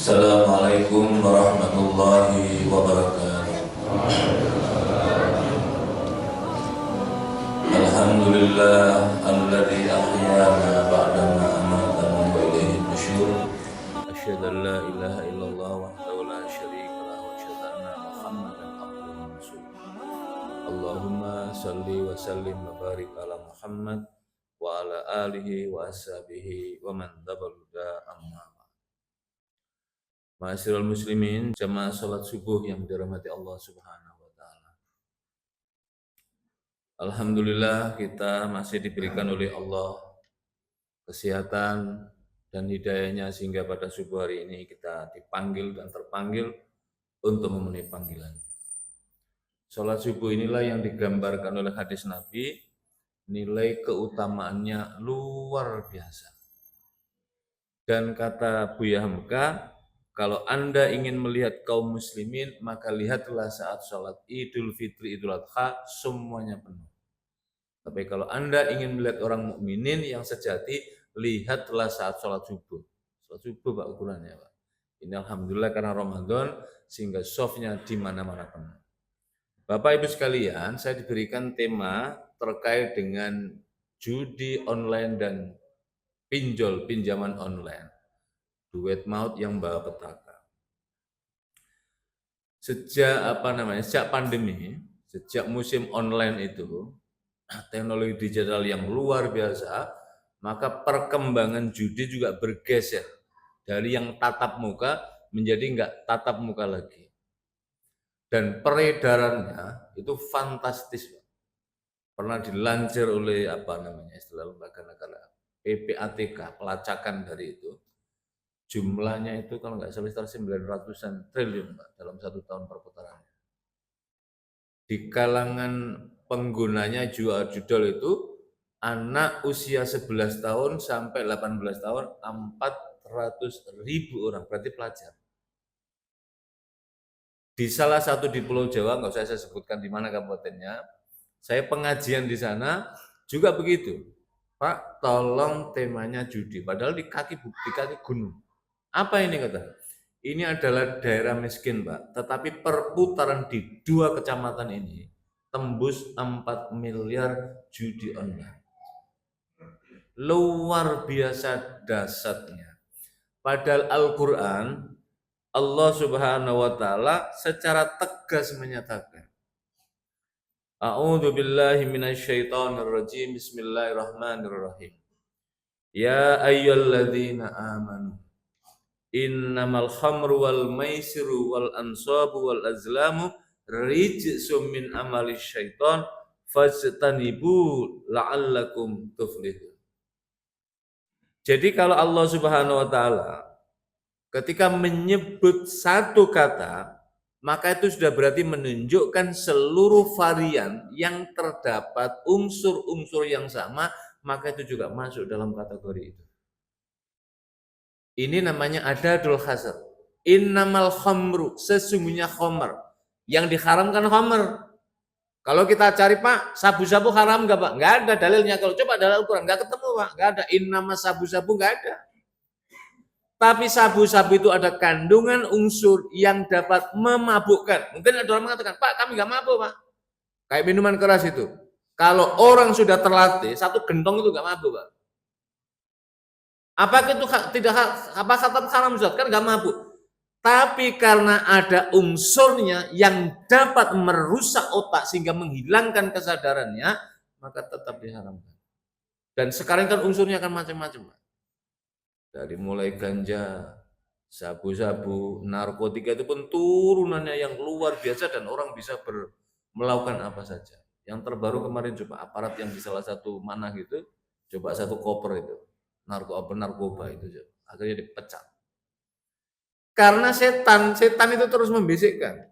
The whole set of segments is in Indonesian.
Assalamualaikum warahmatullahi wabarakatuh. Alhamdulillah alladzi ahyana ba'dama amatana wa ilaihi nusyur. Asyhadu an la ilaha illallah wahdahu la syarika lahu wa asyhadu anna Muhammadan abduhu wa rasuluh. Allahumma shalli wa sallim wa barik ala Muhammad wa ala alihi wa ashabihi wa man tabi'ahu amma. Ma'asyiral muslimin, jamaah salat subuh yang dirahmati Allah Subhanahu wa taala. Alhamdulillah kita masih diberikan oleh Allah kesehatan dan hidayahnya sehingga pada subuh hari ini kita dipanggil dan terpanggil untuk memenuhi panggilan. Salat subuh inilah yang digambarkan oleh hadis Nabi, nilai keutamaannya luar biasa. Dan kata Buya Hamka, kalau Anda ingin melihat kaum muslimin, maka lihatlah saat sholat Idul Fitri, Idul Adha, semuanya penuh. Tapi kalau Anda ingin melihat orang mukminin yang sejati, lihatlah saat sholat subuh. Sholat subuh Pak ukurannya Pak. Ini Alhamdulillah karena Ramadan, sehingga softnya di mana-mana penuh. Bapak Ibu sekalian, saya diberikan tema terkait dengan judi online dan pinjaman online. Duit maut yang bawa petaka. Sejak pandemi, sejak musim online itu, teknologi digital yang luar biasa, maka perkembangan judi juga bergeser dari yang tatap muka menjadi enggak tatap muka lagi. Dan peredarannya itu fantastis. Pernah dilansir oleh istilah lembaga negara PPATK, pelacakan dari itu. Jumlahnya itu kalau nggak salah 900-an triliun Pak, dalam 1 tahun perputarannya. Di kalangan penggunanya judol itu anak usia 11 tahun sampai 18 tahun 400.000 orang, berarti pelajar. Di salah satu di Pulau Jawa, nggak usah saya sebutkan di mana kabupatennya, saya pengajian di sana juga begitu. Pak, tolong temanya judi, padahal di kaki gunung. Apa ini kata? Ini adalah daerah miskin Pak, tetapi perputaran di 2 kecamatan ini tembus 4 miliar judi online. Luar biasa dahsyatnya. Padahal Al-Quran, Allah Subhanahu wa Ta'ala secara tegas menyatakan, A'udzu billahi minasyaitonir rajim. Bismillahirrahmanirrahim. Ya ayyuhalladzina amanu innamal khamru wal maisiru wal ansabu wal azlamu rijsum min amali syaiton fajtanibu la'allakum tuflihun. Jadi kalau Allah Subhanahu wa taala ketika menyebut satu kata, maka itu sudah berarti menunjukkan seluruh varian yang terdapat unsur-unsur yang sama, maka itu juga masuk dalam kategori itu. Ini namanya adadul hasr. Innamal khamru, sesungguhnya khamr. Yang diharamkan khamr. Kalau kita cari Pak, sabu-sabu haram enggak Pak? Enggak ada dalilnya. Kalau coba dalil Al-Quran, enggak ketemu Pak. Enggak ada. Innama sabu-sabu enggak ada. Tapi sabu-sabu itu ada kandungan unsur yang dapat memabukkan. Mungkin ada orang mengatakan, Pak kami enggak mabuk Pak. Kayak minuman keras itu. Kalau orang sudah terlatih, 1 gentong itu enggak mabuk Pak. Apakah itu tidak tetap haram Ustaz? Kan enggak mabuk. Tapi karena ada unsurnya yang dapat merusak otak sehingga menghilangkan kesadarannya, maka tetap diharamkan. Dan sekarang kan unsurnya kan macam-macam. Dari mulai ganja, sabu-sabu, narkotika itu pun turunannya yang luar biasa dan orang bisa melakukan apa saja. Yang terbaru kemarin coba aparat yang di salah satu mana gitu, coba 1 koper itu. Narkoba itu akhirnya dipecat. Karena setan itu terus membisikkan.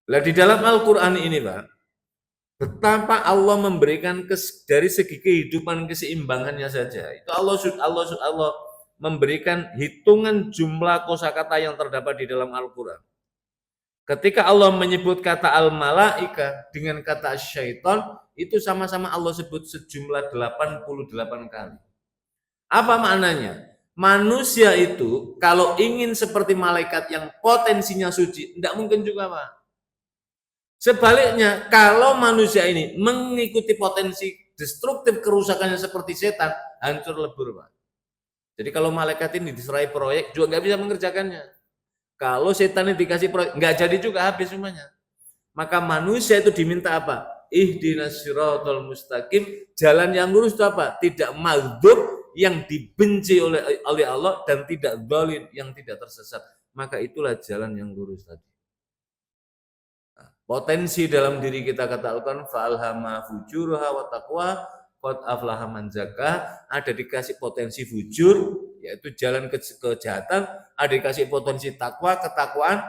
Lah di dalam Al-Qur'an ini, Pak, betapa Allah memberikan dari segi kehidupan keseimbangannya saja. Itu Allah memberikan hitungan jumlah kosakata yang terdapat di dalam Al-Qur'an. Ketika Allah menyebut kata al-malaika dengan kata syaitan, itu sama-sama Allah sebut sejumlah 88 kali. Apa maknanya? Manusia itu kalau ingin seperti malaikat yang potensinya suci, tidak mungkin juga, Pak. Sebaliknya, kalau manusia ini mengikuti potensi destruktif kerusakannya seperti setan, hancur lebur, Pak. Jadi kalau malaikat ini diserai proyek, juga nggak bisa mengerjakannya. Kalau setan ini dikasih proyek, nggak jadi juga, habis semuanya. Maka manusia itu diminta apa? Ihdinas siratal mustaqim, jalan yang lurus itu apa? Tidak maghdub, yang dibenci oleh Allah, dan tidak dhalin, yang tidak tersesat. Maka itulah jalan yang lurus tadi. Nah, potensi dalam diri kita, kata Al-Quran, fa'alhama fujuraha wa taqwa qad aflaha man zakah, ada dikasih potensi fujur, yaitu jalan kejahatan, ada dikasih potensi takwa, ketakwaan,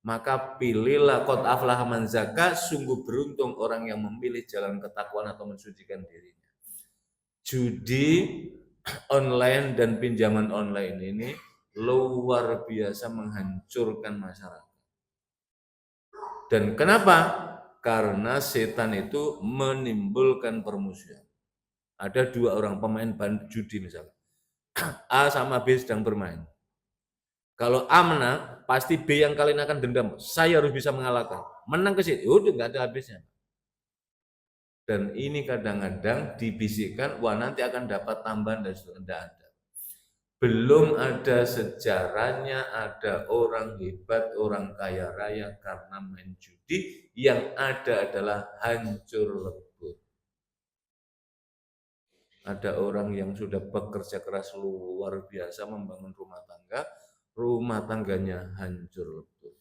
maka pilihlah qad aflaha man zakah, sungguh beruntung orang yang memilih jalan ketakwaan atau mensucikan dirinya. Judi online dan pinjaman online ini luar biasa menghancurkan masyarakat. Dan kenapa? Karena setan itu menimbulkan permusuhan. Ada dua orang pemain judi misalnya, A sama B sedang bermain. Kalau A menang, pasti B yang kalian akan dendam. Saya harus bisa mengalahkan. Menang ke situ, udah nggak ada habisnya. Dan ini kadang-kadang dibisikkan, wah nanti akan dapat tambahan dan tidak ada. Belum ada sejarahnya ada orang hebat, orang kaya raya karena main judi, yang ada adalah hancur lebur. Ada orang yang sudah bekerja keras luar biasa membangun rumah tangganya hancur lebur.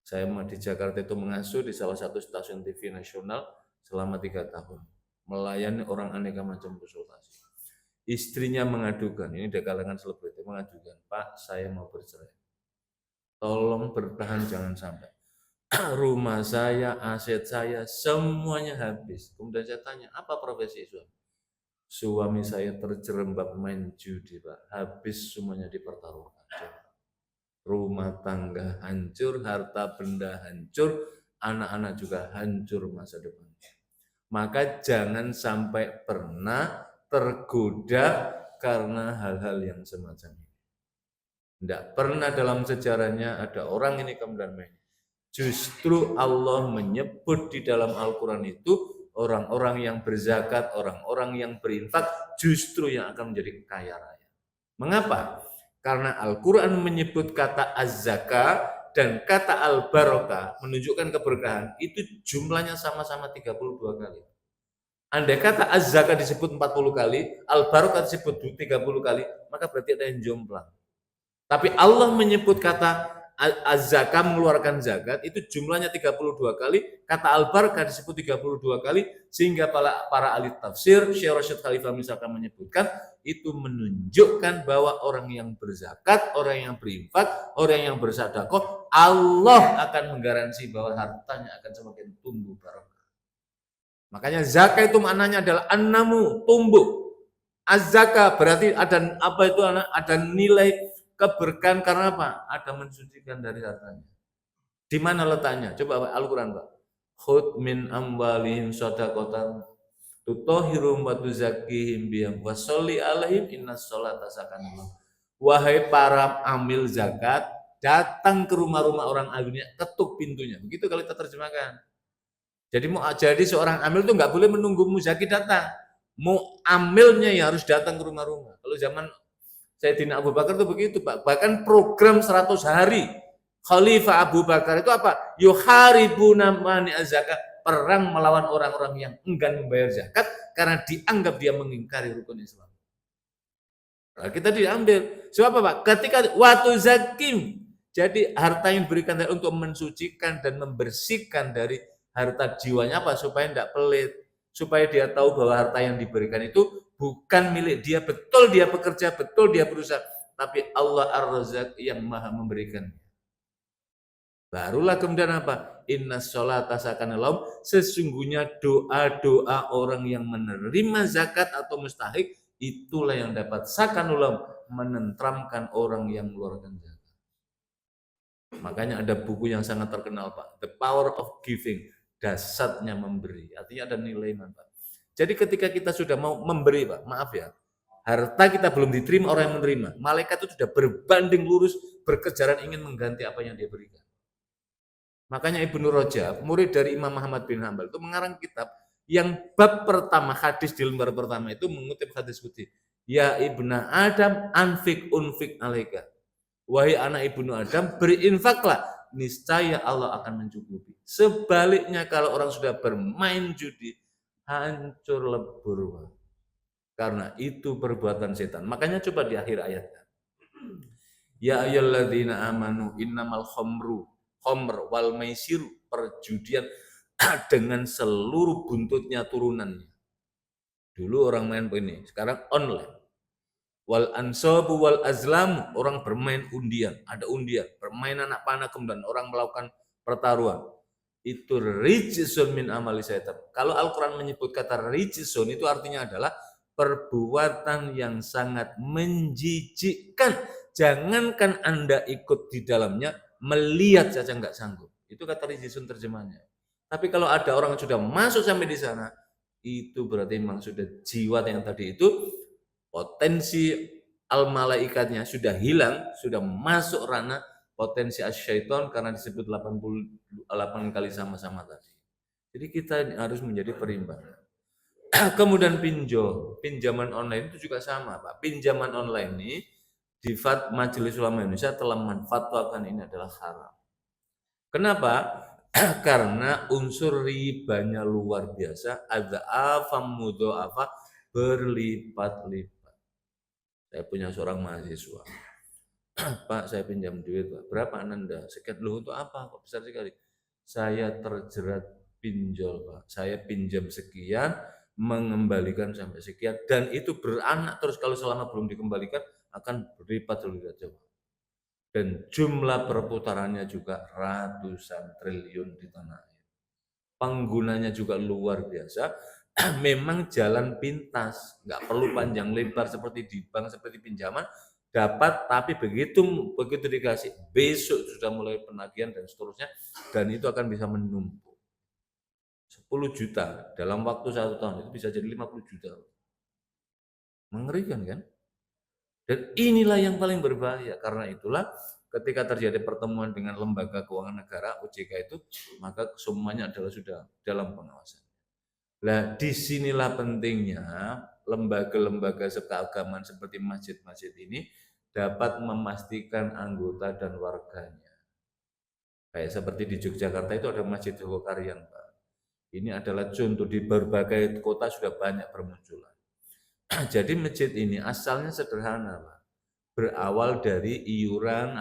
Saya di Jakarta itu mengasuh di salah satu stasiun TV nasional selama 3 tahun, melayani orang aneka macam konsultasi. Istrinya mengadukan, ini dari kalangan selebriti, mengadukan, Pak, saya mau bercerai. Tolong bertahan, jangan sampai. Rumah saya, aset saya, semuanya habis. Kemudian saya tanya, apa profesi suami? Suami saya terjerembab main judi, Pak. Habis semuanya dipertaruhkan. Rumah tangga hancur, harta benda hancur, anak-anak juga hancur masa depan. Maka jangan sampai pernah tergoda karena hal-hal yang semacam ini. Tidak pernah dalam sejarahnya ada orang ini kemudian main. Justru Allah menyebut di dalam Al-Quran itu orang-orang yang berzakat, orang-orang yang berinfak justru yang akan menjadi kaya raya. Mengapa? Karena Al-Quran menyebut kata az-zakah dan kata al-barakah menunjukkan keberkahan, itu jumlahnya sama-sama 32 kali. Andai kata az-zakah disebut 40 kali, al-barakah disebut 30 kali, maka berarti ada yang jomplang. Tapi Allah menyebut kata az-zakah, mengeluarkan zakat, itu jumlahnya 32 kali, kata al-barakah disebut 32 kali, sehingga para ahli tafsir, Syekh Rasyid Khalifah misalkan menyebutkan, itu menunjukkan bahwa orang yang berzakat, orang yang berinfak, orang yang bersedekah, Allah akan menggaransi bahwa hartanya akan semakin tumbuh barokah. Makanya zakat itu maknanya adalah an-namu, tumbuh. Az-zakah berarti ada apa itu, ada nilai keberkahan karena apa? Ada mensucikan dari hartanya. Di mana letaknya? Coba Al-Quran, Pak. Khud min amwalihim shadaqatan tutahhirum wa tuzakkihim biha wa sholli alaihim innas sholata sakanun. Wahai para amil zakat, datang ke rumah-rumah orang aghnia, ketuk pintunya. Begitu kalau kita terjemahkan. Jadi seorang amil itu nggak boleh menunggu muzaki datang. Mau amilnya ya harus datang ke rumah-rumah. Kalau zaman Sayyidina Abu Bakar itu begitu, Pak. Bahkan program 100 hari Khalifah Abu Bakar itu apa? Yuharibuna mani az-zakat, perang melawan orang-orang yang enggan membayar zakat karena dianggap dia mengingkari rukun Islam. Nah, kita diambil. Sebab apa, Pak? Ketika waktu zakim, jadi harta yang diberikan untuk mensucikan dan membersihkan dari harta jiwanya apa? Supaya tidak pelit, supaya dia tahu bahwa harta yang diberikan itu bukan milik dia, betul dia bekerja, betul dia berusaha, tapi Allah Ar-Razzaq yang maha memberikan. Barulah kemudian apa? Inna sholata sakanalahum, sesungguhnya doa-doa orang yang menerima zakat atau mustahik, itulah yang dapat sakanulahum, menentramkan orang yang mengeluarkan zakat. Makanya ada buku yang sangat terkenal, Pak, The Power of Giving, dasarnya memberi, artinya ada nilai manfaat. Jadi ketika kita sudah mau memberi, Pak, maaf ya, Harta kita belum diterima, orang yang menerima. Malaikat itu sudah berbanding lurus, berkejaran ingin mengganti apa yang dia berikan. Makanya Ibnu Rajab, murid dari Imam Ahmad bin Hambal, itu mengarang kitab yang bab pertama, hadis di lembar pertama itu mengutip hadis putih. Ya ibna Adam, anfik unfik alaika. Wahai anak ibnu Adam, berinfaklah, niscaya Allah akan mencukupi. Sebaliknya kalau orang sudah bermain judi, hancur lebur. Karena itu perbuatan setan. Makanya coba di akhir ayatnya. Ya ayyuhalladzina amanu innamal khamr wal maisir, perjudian dengan seluruh buntutnya turunannya. Dulu orang main ini, sekarang online. Wal ansabu wal azlam, orang bermain undian, ada undian, bermain anak panah, kemudian orang melakukan pertaruhan. Itu rijsun min amali syaitan. Kalau Al-Qur'an menyebut kata rijsun, itu artinya adalah perbuatan yang sangat menjijikkan. Jangankan Anda ikut di dalamnya, melihat saja nggak sanggup. Itu kata rijsun terjemahnya. Tapi kalau ada orang yang sudah masuk sampai di sana, itu berarti memang sudah jiwa yang tadi itu, potensi al-malaikatnya sudah hilang, sudah masuk ranah potensi asyaiton karena disebut 88 kali sama-sama tadi. Jadi kita harus menjadi perimbangan. Kemudian pinjaman online itu juga sama, Pak. Pinjaman online ini di Majelis Ulama Indonesia telah menfatwakan ini adalah haram. Kenapa? Karena unsur ribanya luar biasa, ada afam mudho'afa, berlipat-lipat. Saya punya seorang mahasiswa. Pak, saya pinjam duit, Pak. Berapa Anda? Sekian. Loh, untuk apa? Kok besar sekali? Saya terjerat pinjol, Pak. Saya pinjam sekian, mengembalikan sampai sekian, dan itu beranak terus. Kalau selama belum dikembalikan akan berlipat-lipat jauh. Dan jumlah perputarannya juga ratusan triliun di tanah air. Penggunanya juga luar biasa. Memang jalan pintas, nggak perlu panjang lebar seperti di bank, seperti pinjaman, dapat, tapi begitu dikasih, besok sudah mulai penagihan dan seterusnya, dan itu akan bisa menumpuk. 10 juta dalam waktu 1 tahun itu bisa jadi 50 juta. Mengerikan kan? Dan inilah yang paling berbahaya. Karena itulah ketika terjadi pertemuan dengan Lembaga Keuangan Negara OJK itu, maka semuanya adalah sudah dalam pengawasan. Nah, disinilah pentingnya lembaga-lembaga keagamaan seperti masjid-masjid ini dapat memastikan anggota dan warganya. Kayak seperti di Yogyakarta itu ada Masjid Jogokarian, Pak. Ini adalah contoh, di berbagai kota sudah banyak bermunculan. Jadi masjid ini asalnya sederhana, Pak. Berawal dari iuran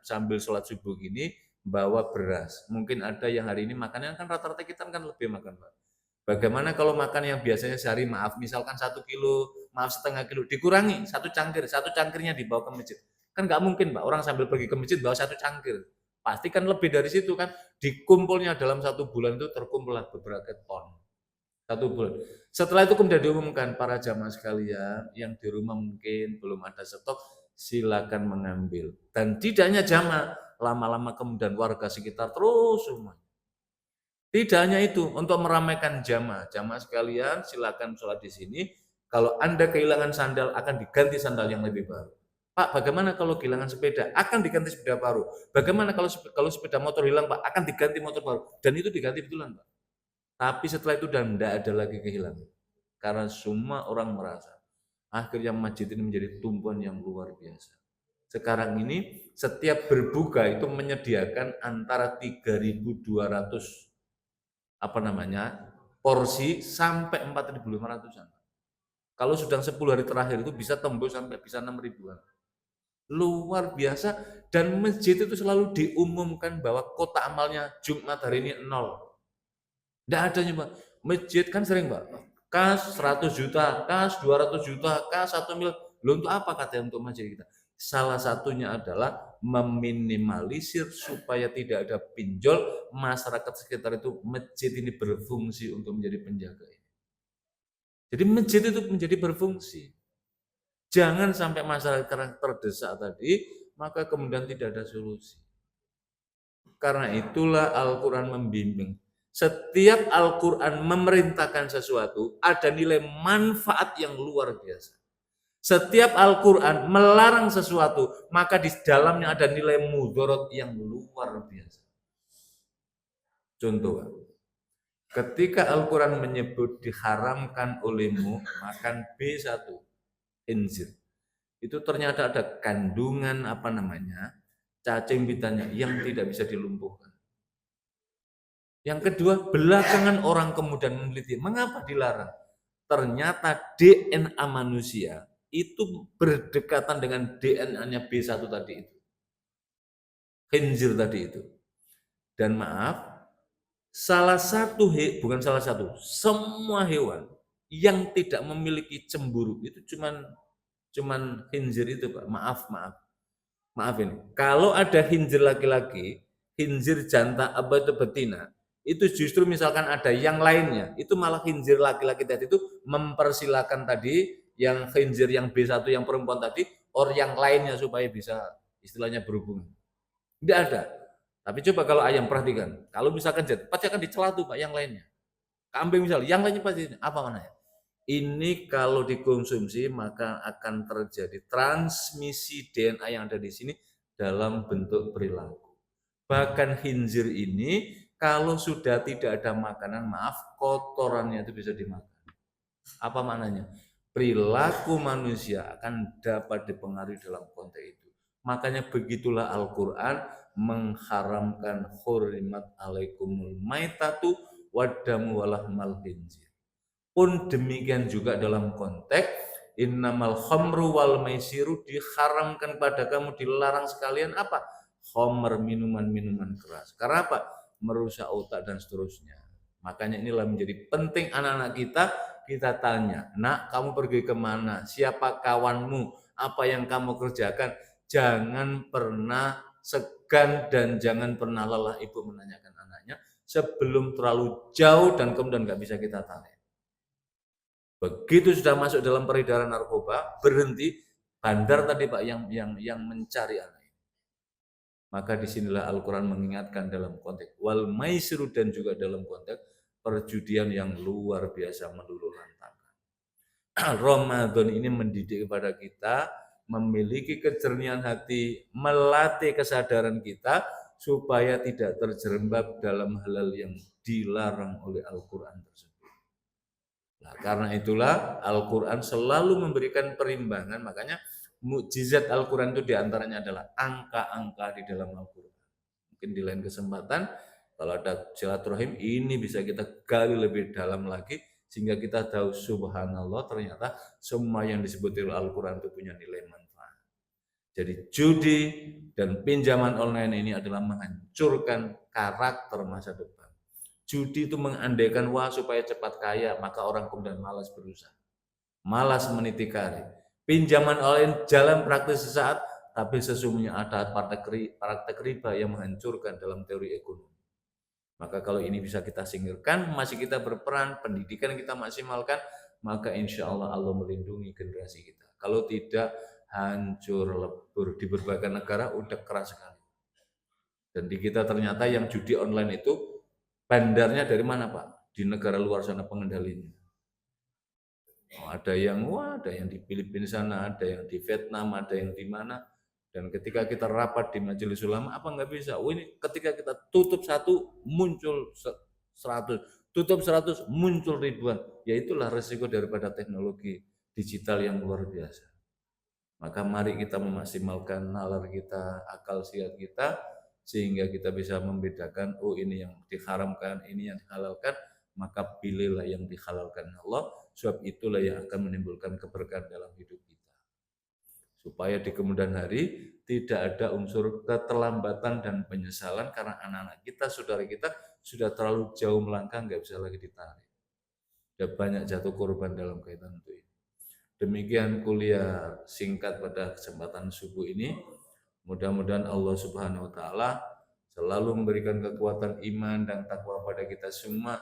sambil sholat subuh gini bawa beras. Mungkin ada yang hari ini makannya kan rata-rata kita kan lebih makan, Pak. Bagaimana kalau makan yang biasanya sehari, misalkan 1 kilo, setengah kilo, dikurangi 1 cangkir, 1 cangkirnya dibawa ke masjid. Kan nggak mungkin, Pak, orang sambil pergi ke masjid bawa 1 cangkir. Pasti kan lebih dari situ kan. Dikumpulnya dalam 1 bulan itu terkumpullah beberapa ton. 1 bulan. Setelah itu kemudian diumumkan, para jamaah sekalian yang di rumah mungkin belum ada stok, silakan mengambil. Dan tidak hanya jamaah, lama-lama kemudian warga sekitar terus semua. Tidak hanya itu, untuk meramaikan jamaah sekalian silakan sholat di sini. Kalau Anda kehilangan sandal, akan diganti sandal yang lebih baru. Pak, bagaimana kalau kehilangan sepeda? Akan diganti sepeda baru. Bagaimana kalau sepeda motor hilang, Pak? Akan diganti motor baru. Dan itu diganti betulan, Pak. Tapi setelah itu dan tidak ada lagi kehilangan. Karena semua orang merasa. Akhirnya masjid ini menjadi tumpuan yang luar biasa. Sekarang ini setiap berbuka itu menyediakan antara 3.200 porsi sampai 4.500-an. Kalau sudah 10 hari terakhir itu bisa tembus sampai bisa 6.000-an. Luar biasa, dan masjid itu selalu diumumkan bahwa kota amalnya Jumat hari ini 0. Tidak ada Pak. Masjid kan sering, Pak. Kas 100 juta, kas 200 juta, kas 1 miliar. Loh, untuk apa katanya untuk masjid kita? Salah satunya adalah meminimalisir supaya tidak ada pinjol, masyarakat sekitar itu masjid ini berfungsi untuk menjadi penjaga. Jadi masjid itu menjadi berfungsi. Jangan sampai masyarakat terdesak tadi, maka kemudian tidak ada solusi. Karena itulah Al-Quran membimbing. Setiap Al-Quran memerintahkan sesuatu, ada nilai manfaat yang luar biasa. Setiap Al-Quran melarang sesuatu, maka di dalamnya ada nilai mudorot yang luar biasa. Contoh, ketika Al-Quran menyebut diharamkan olehmu makan B1, khinzir, itu ternyata ada kandungan cacing pitanya yang tidak bisa dilumpuhkan. Yang kedua, belakangan orang kemudian meneliti, mengapa dilarang? Ternyata DNA manusia itu berdekatan dengan DNA-nya B1 tadi itu. Khinzir tadi itu. Dan maaf, semua hewan yang tidak memiliki cemburu itu cuman khinzir itu, Pak. Maaf ini. Kalau ada khinzir laki-laki, khinzir jantan apa itu betina, itu justru misalkan ada yang lainnya, itu malah khinzir laki-laki tadi itu mempersilahkan tadi yang khinzir yang B1 yang perempuan tadi, orang yang lainnya supaya bisa istilahnya berhubungan. Tidak ada. Tapi coba kalau ayam perhatikan, kalau misalkan pasti akan dicela tuh Pak yang lainnya. Kambing misalnya, yang lainnya pasti apa mananya? Ini kalau dikonsumsi maka akan terjadi transmisi DNA yang ada di sini dalam bentuk perilaku. Bahkan khinzir ini kalau sudah tidak ada makanan, kotorannya itu bisa dimakan. Apa maknanya? Perilaku manusia akan dapat dipengaruhi dalam konteks itu. Makanya begitulah Al-Quran mengharamkan hurimat alaikumul maitatu wadamu walahmal khinzir. Pun demikian juga dalam konteks innamal khamru wal maisiru diharamkan pada kamu, dilarang sekalian apa? Khamr, minuman-minuman keras. Karena apa? Merusak otak dan seterusnya. Makanya inilah menjadi penting anak-anak kita tanya, nak kamu pergi kemana? Siapa kawanmu? Apa yang kamu kerjakan? Jangan pernah segan dan jangan pernah lelah ibu menanyakan anaknya sebelum terlalu jauh dan kemudian nggak bisa kita tarik. Begitu sudah masuk dalam peredaran narkoba, berhenti, bandar tadi Pak yang mencari anak ini. Maka disinilah Al-Quran mengingatkan dalam konteks wal maisiru dan juga dalam konteks perjudian yang luar biasa meluluh lantakan. Ramadan ini mendidik kepada kita memiliki kejernihan hati, melatih kesadaran kita supaya tidak terjerembab dalam hal-hal yang dilarang oleh Al-Quran tersebut. Nah, karena itulah Al-Quran selalu memberikan perimbangan, makanya mukjizat Al-Quran itu diantaranya adalah angka-angka di dalam Al-Quran. Mungkin di lain kesempatan, kalau ada silaturahim, ini bisa kita gali lebih dalam lagi, sehingga kita tahu subhanallah ternyata semua yang disebut oleh Al-Quran itu punya nilai manfaat. Jadi judi dan pinjaman online ini adalah menghancurkan karakter masa depan. Judi itu mengandaikan wah supaya cepat kaya, maka orang kemudian malas berusaha, malas meniti karir. Pinjaman online jalan praktis sesaat, tapi sesungguhnya ada praktek riba yang menghancurkan dalam teori ekonomi. Maka kalau ini bisa kita singkirkan, masih kita berperan, pendidikan kita maksimalkan, maka insya Allah Allah melindungi generasi kita. Kalau tidak, hancur lebur di berbagai negara udah keras sekali. Dan di kita ternyata yang judi online itu bandarnya dari mana Pak? Di negara luar sana pengendalinya. Ada yang di Filipina sana, ada yang di Vietnam, ada yang di mana. Dan ketika kita rapat di majelis ulama, apa nggak bisa? Ini ketika kita tutup satu, muncul 100. Tutup 100, muncul ribuan. Ya itulah resiko daripada teknologi digital yang luar biasa. Maka mari kita memaksimalkan nalar kita, akal sehat kita, sehingga kita bisa membedakan ini yang diharamkan, ini yang dihalalkan, maka pilihlah yang dihalalkan Allah, sebab itulah yang akan menimbulkan keberkahan dalam hidup kita. Supaya di kemudian hari tidak ada unsur keterlambatan dan penyesalan karena anak-anak kita, saudara kita sudah terlalu jauh melangkah, nggak bisa lagi ditarik. Sudah banyak jatuh korban dalam kaitan itu. Demikian kuliah singkat pada kesempatan subuh ini. Mudah-mudahan Allah Subhanahu wa taala selalu memberikan kekuatan iman dan takwa pada kita semua,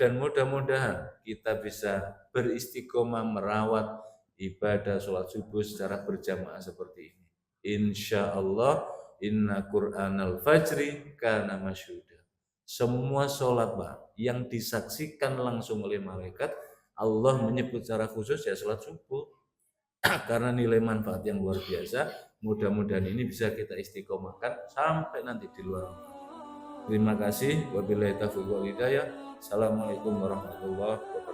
dan mudah-mudahan kita bisa beristiqomah merawat ibadah sholat subuh secara berjamaah seperti ini. Insya Allah inna Qur'anal fajri kana masyhuda. Semua sholat Pak yang disaksikan langsung oleh malaikat, Allah menyebut secara khusus ya sholat subuh. karena nilai manfaat yang luar biasa. Mudah-mudahan ini bisa kita istiqomahkan sampai nanti di luar. Terima kasih. Wabillahi taufiq wal hidayah. Assalamualaikum warahmatullahi wabarakatuh.